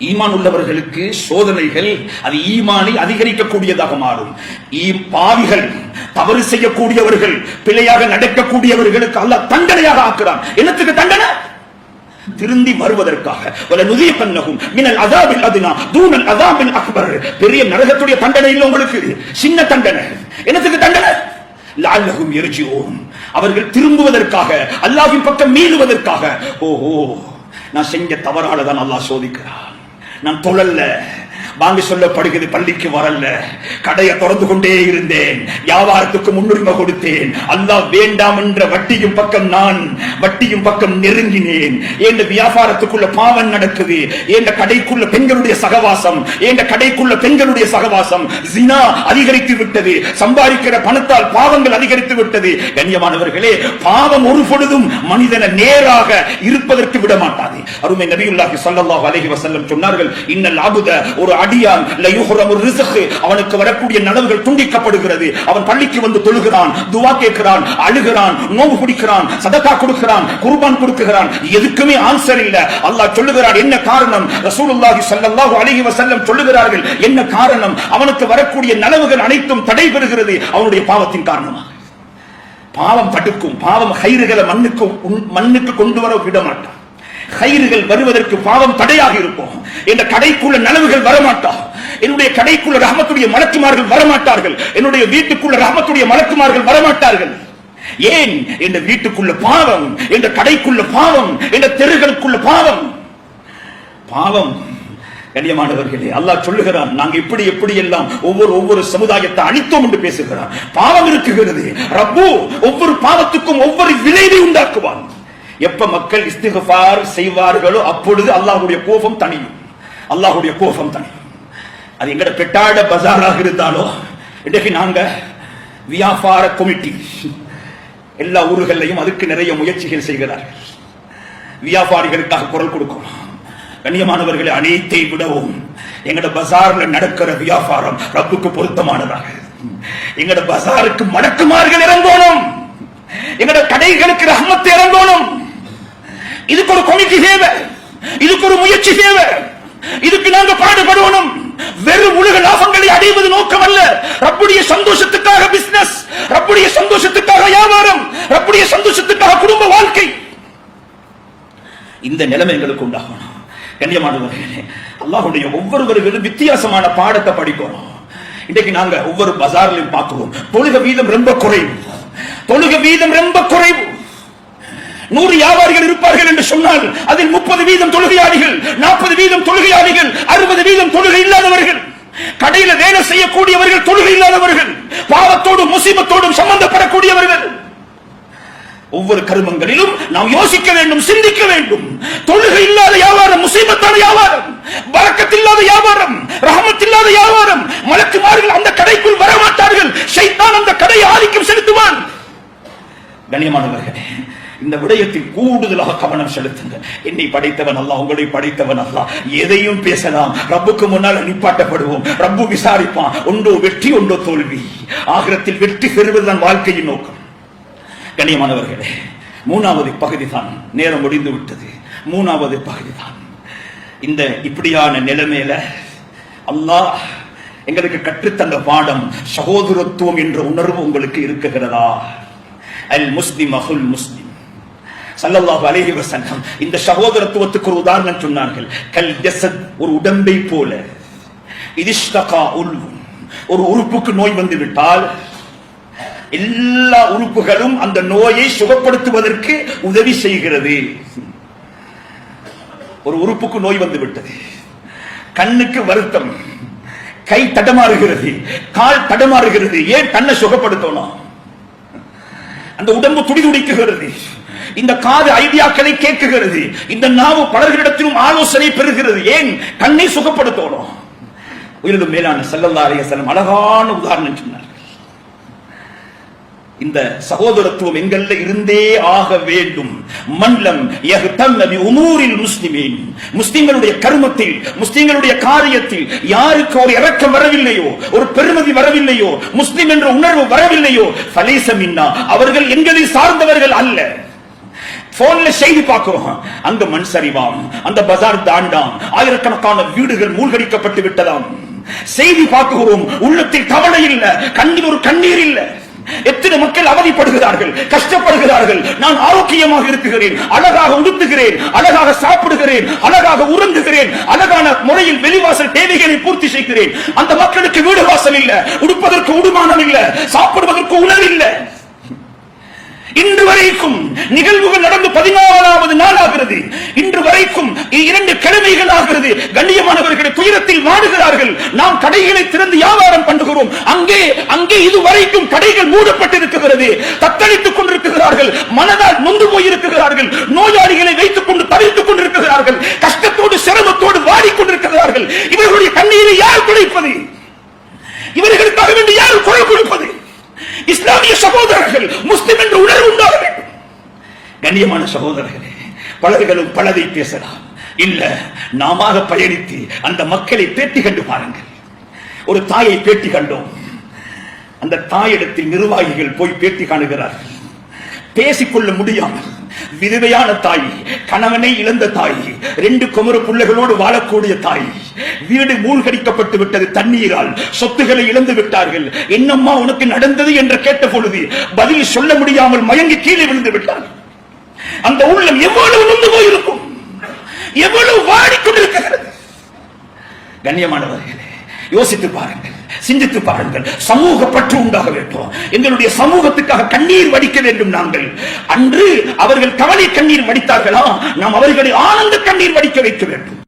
ஈமான் உள்ளவர்களுக்கு சோதனைகள் அது ஈமானை அதிகரிக்கக்கூடியதாக மாறும். பாவிகள், தவறு செய்யக்கூடியவர்கள், பிழையாக நடக்கக்கூடியவர்களுக்கு அல்லாஹ் தண்டனையாக ஆக்குறான். என்னத்துக்கு தண்டனை? திருந்தி வருவதற்காக. பெரிய நரகத்துடைய தண்டனை இல்லை உங்களுக்கு, சின்ன தண்டனை. என்னத்துக்கு தண்டனை? லஅல்லஹும் யர்ஜிஊன், அவர்கள் திரும்புவதற்காக, அல்லாஹ்வின் பக்கம் மீளுவதற்காக. ஓஹோ, நான் செஞ்ச தவறால தான் அல்லாஹ் சோதிக்கிறான். நான் தொழல்ல, வாங்கி சொல்லப்படுகிறது, பள்ளிக்கு வரல, கடையை திறந்து கொண்டே இருந்தேன், வியாபாரத்துக்கு முன்னுரிமை கொடுத்தேன், அல்லாஹ் வேண்டாம் என்ற வட்டியும் பக்கம் நான் வட்டியும் பக்கம் நெருங்கினேன். என் வியாபாரத்துக்குள்ள பாவம் நடக்குது, என் கடைக்குள்ள பெண்களுடைய சகவாசம், என் கடைக்குள்ள பெண்களுடைய சகவாசம், ஜினா அதிகரித்து விட்டது, சம்பாதிக்கிற பணத்தால் பாவங்கள் அதிகரித்து விட்டது. கண்ணியமானவர்களே, பாவம் ஒரு பொழுதும் மனிதனை நேராக இருப்பதற்கு விட மாட்டாது. அருமை நபியுல்லாஹி ஸல்லல்லாஹு அலைஹி வஸல்லம் சொன்னார்கள், இன்னல் அபுத, ஒரு அடியான் அவனுக்கு வரக்கூடிய நலவுகள் துண்டிக்கப்படுகிறது. அவன் பள்ளிக்கு வந்து தொழுகிறான், துவா கேட்கிறான், அழுகிறான், நோவு பிடிக்கிறான், சதகா கொடுக்கிறான், குர்பான் கொடுக்கிறான், எதுக்குமே ஆன்சர் இல்ல. அல்லாஹ் சொல்லுகிறான், என்ன காரணம்? ரசூலுல்லாஹி ஸல்லல்லாஹு அலைஹி வஸல்லம் சொல்லுகிறார்கள், என்ன காரணம்? அவனுக்கு வரக்கூடிய நலவுகள் அனைத்தும் தடைபெறுகிறது அவனுடைய பாவத்தின் காரணமாக. பாவம் தடுக்கும், பாவம் ஹைறுகளை மண்ணுக்கு கொண்டு வர விட மாட்டான். ஹைறுகள் வருவதற்கு பாவம் தடையாக இருக்கும். என்ற கடைக்குள்ள நலவுகள் வரமாட்டா, என்னுடைய கடைக்குள்ள ரஹ்மத்துடைய மலக்குமார்கள் வரமாட்டார்கள், என்னுடைய வீட்டுக்குள்ள ரஹ்மத்துடைய மலக்குமார்கள் வரமாட்டார்கள். ஏன்? என்ற வீட்டுக்குள்ள பாவம், என்ற கடைக்குள்ள பாவம், என்ற தெருகளுக்குள்ள பாவம். பாவம் கண்ணியமானவர்களே, அல்லாஹ் சொல்லுகிறான், நாங்க இப்படி எப்படி எல்லாம் ஒவ்வொரு சமுதாயத்தை அழித்தோம் என்று பேசுகிறான். பாவம் இருக்குகிறது. ரப்பு ஒவ்வொரு பாவத்துக்கும் ஒவ்வொரு விளைவை உண்டாக்குவான். எப்ப மக்கள் இஸ்திக்ஃபார் செய்வார்களோ அப்பொழுது அல்லாஹ்வுடைய கோபம் தணியும். அல்லாஹ்வுடைய கோபம் தணியும். அது எங்கட பெட்டாட பஜாராக இருந்தாலோ, இன்றைக்கு நாங்க வியாபார கமிட்டி எல்லா ஊர்களையும் அதுக்கு நிறைய முயற்சிகள் செய்கிறார்கள். வியாபாரிகளுக்காக குரல் கொடுக்கும். கண்ணியமானவர்களை, அனைத்தை விடவும் எங்கட பஜார்ல நடக்கிற வியாபாரம் ரப்புக்கு பொருத்தமானதாக. எங்கட பஜாருக்கு மடக்குமார்கள் இறங்கணும், எங்கட கடைகளுக்கு ரஹ்மத் இறங்கணும். இதுக்கு ஒரு கமிட்டி தேவை, இதுக்கு ஒரு முயற்சி தேவை, இதுக்கு நாங்க பாடுபடணும். வெறும் உலக லாபங்களை அடைவது நோக்கம் அல்ல. ரப்புடைய சந்தோஷத்துக்காக பிசினஸ், ரப்புடைய சந்தோஷத்துக்காக வியாபாரம், ரப்புடைய சந்தோஷத்துக்காக குடும்ப வாழ்க்கை. இந்த நிலைமை எங்களுக்கு உண்டாகணும். கண்ணியமானவர்களே, அல்லாஹ்வுடைய ஒவ்வொருவர்களும் வித்தியாசமான பாடத்தை படிக்கணும். இன்றைக்கு நாங்க ஒவ்வொரு பஜார்லையும் பார்க்கிறோம், தொழுகை வீதம் ரொம்ப குறைவு, தொழுகை வீதம் ரொம்ப குறைவு. 100 வியாபாரிகள் இருப்பார்கள் என்று சொன்னால் அதில் 30 வீதம் தொழுகையாளிகள், 40 வீதம் தொழுகையாளிகள், 60 வீதம் தொழுகை இல்லாதவர்கள். கடையில வேலை செய்யக்கூடியவர்கள் தொழுகை இல்லாதவர்கள், பாவத்தோடும் முசீபத்தோடும் சம்பந்தப்படக்கூடியவர்கள். ஒவ்வொரு கர்மங்களிலும் நாம் யோசிக்க வேண்டும், சிந்திக்க வேண்டும். தொழுகை இல்லாத வியாபாரம் முசீபத்தான வியாபாரம், பரக்கத் இல்லாத வியாபாரம், ரஹமத் இல்லாத வியாபாரம். மலக்குமார்கள் அந்த கடைக்குள் வரமாட்டார்கள், ஷைத்தான் அந்த கடையை ஆதிக்கம் செலுத்துவான். கண்ணியமானவர்களே, இந்த விடயத்தில் கூடுதலாக கவனம் செலுத்துங்க. என்னை படைத்தவன் அல்லாஹ், உங்களை படைத்தவன் அல்லாஹ். எதையும் பேசலாம், ரப்புக்கு முன்னால் நிப்பாட்டப்படுவோம், ரப்பு விசாரிப்பான். ஒன்றோ வெற்றி, ஒன்றோ தோல்வி. ஆகிரத்தில் வெற்றி பெறுவதுதான் வாழ்க்கையின் நோக்கம். கண்ணியமானவர்களே, 3வது பகுதி தான், நேரம் முடிந்து விட்டது. 3வது பகுதி தான். இந்த இப்படியான நிலைமையில அல்லாஹ் எங்களுக்கு கற்றுத்தந்த பாடம் சகோதரத்துவம் என்ற உணர்வு உங்களுக்கு இருக்குகிறதா? அல் முஸ்லிம் அஹுல் முஸ்லிம் ஸல்லல்லாஹு அலைஹி வஸல்லம் இந்த சகோதரத்துவத்துக்கு ஒரு உதாரணம் சொன்னார்கள். கல் ஜஸத், ஒரு உடம்பை போல. இதிஷ்தகா உல்வு, ஒரு உறுப்புக்கு நோய் வந்து விட்டால் எல்லா உறுப்புகளும் அந்த நோயை சுகப்படுத்துவதற்கு உதவி செய்கிறது. ஒரு உறுப்புக்கு நோய் வந்து விட்டது, கண்ணுக்கு வருத்தம், கை தடமாறுகிறது, கால் தடமாறுகிறது. ஏன்? கண்ணை சுகப்படுத்தணும். அந்த உடம்பு துடிதுடிக்குகிறது, இந்த காது ஐடியாக்களை கேட்குகிறது, இந்த நாவு பலர்களிடத்திலும் ஆலோசனை பெறுகிறது. ஏன்? கண்ணை சுகப்படுத்தணும். உயிரிலும் மேலான ஸல்லல்லாஹு அலைஹி வஸல்லம் அழகான உதாரணம் சொன்னார். இந்த சகோதரத்துவம் எங்கள்ல இருந்தே ஆக வேண்டும். மன்லம் யஹ்தம் பி உமூரில் முஸ்லிமீன், முஸ்லிம்களுடைய கர்மத்தில், முஸ்லிம்களுடைய காரியத்தில் யாருக்கு ஒரு இரக்கம் வரவில்லையோ, ஒரு பெருமதி வரவில்லையோ, முஸ்லிம் என்ற உணர்வு வரவில்லையோ, ஃபலைஸ மின்னா, அவர்கள் எங்களை சார்ந்தவர்கள் அல்ல. போன்ல செய்தி பார்க்கிறோம், அங்க மண் சரிவாம், அந்த பஜார் தாண்டாம், ஆயிரக்கணக்கான வீடுகள் மூழ்கடிக்கப்பட்டு விட்டதாம். செய்தி பார்க்கிறோம், உள்ளத்தில் கவலை இல்ல, கண்ணில் ஒரு கண்ணீர் இல்ல. எத்தனை மக்கள் அவதிப்படுகிறார்கள், கஷ்டப்படுகிறார்கள். நான் ஆரோக்கியமாக இருக்கிறேன், அழகாக உடுத்துகிறேன், அழகாக சாப்பிடுகிறேன், அழகாக உறங்குகிறேன், அழகான முறையில் வெளிவாசல் தேவைகளை பூர்த்தி செய்கிறேன். அந்த மக்களுக்கு வீடு வாசல் இல்ல, உடுப்பதற்கு உடுமானம் இல்ல, சாப்பிடுவதற்கு உணவு இல்ல. இன்று வரைக்கும் நிகழ்வுகள் நடந்து 14வது நாள் ஆகிறது. இன்று வரைக்கும் 2 கிழமைகள் ஆகிறது. கண்ணியமானவர்களை துயரத்தில் வாடுகிறார்கள். நாம் கடைகளை திறந்து வியாபாரம் பண்ணுகிறோம், அங்கே இதுவரைக்கும் கடைகள் மூடப்பட்டிருக்கிறது. தத்தளித்துக் கொண்டிருக்கிறார்கள், மனதால் நொந்து போயிருக்கிறார்கள், நோயாளிகளை வைத்துக் கொண்டு தவித்துக் கொண்டிருக்கிறார்கள், கஷ்டத்தோடு சிரமத்தோடு வாடிக்கொண்டிருக்கிறார்கள். இவர்களுடைய கண்ணீரை யார் துடைப்பது? இவர்களுக்காக வேண்டி யார் குரல் கொடுப்பது? இஸ்லாமிய சகோதரர்கள், முஸ்லிம் என்ற உணர்வு உண்டாக வேண்டும். கண்ணியமான சகோதரர்களே, பலர்களும் பலதை பேசலாம். இல்ல, நாம பயணித்து அந்த மக்களை பேட்டி கண்டு பாருங்கள். ஒரு தாயை பேட்டி கண்டோம். அந்த தாயிடத்தில் நிர்வாகிகள் போய் பேட்டி காணுகிறார்கள். பேசிக்கொள்ள முடியாமல் விதவையான தாய், கணவனை இழந்த தாய், 2 குமர பிள்ளைகளோடு வாழக்கூடிய தாய், வீடு மூழ்கடிக்கப்பட்டு விட்டது தண்ணீரால், சொத்துக்களை இழந்து விட்டார்கள். என்னம்மா உனக்கு நடந்தது என்று கேட்ட பொழுது பதில் சொல்ல முடியாமல் மயங்கி கீழே விழுந்து விட்டார்கள். அந்த உள்ளம் எவ்வளவு நொந்து போயிருக்கும், எவ்வளவு வாடிக்கொண்டிருக்கிறது. கண்ணியமானவர்களே, யோசித்து பாருங்கள், சிந்தித்து பாருங்கள். சமூக பற்று உண்டாக வேண்டும். எங்களுடைய சமூகத்துக்காக கண்ணீர் வடிக்க வேண்டும். நாங்கள் அன்று அவர்கள் கவலை கண்ணீர் வடித்தார்களா, நாம் அவர்களை ஆனந்த கண்ணீர் வடிக்க வைக்க வேண்டும்.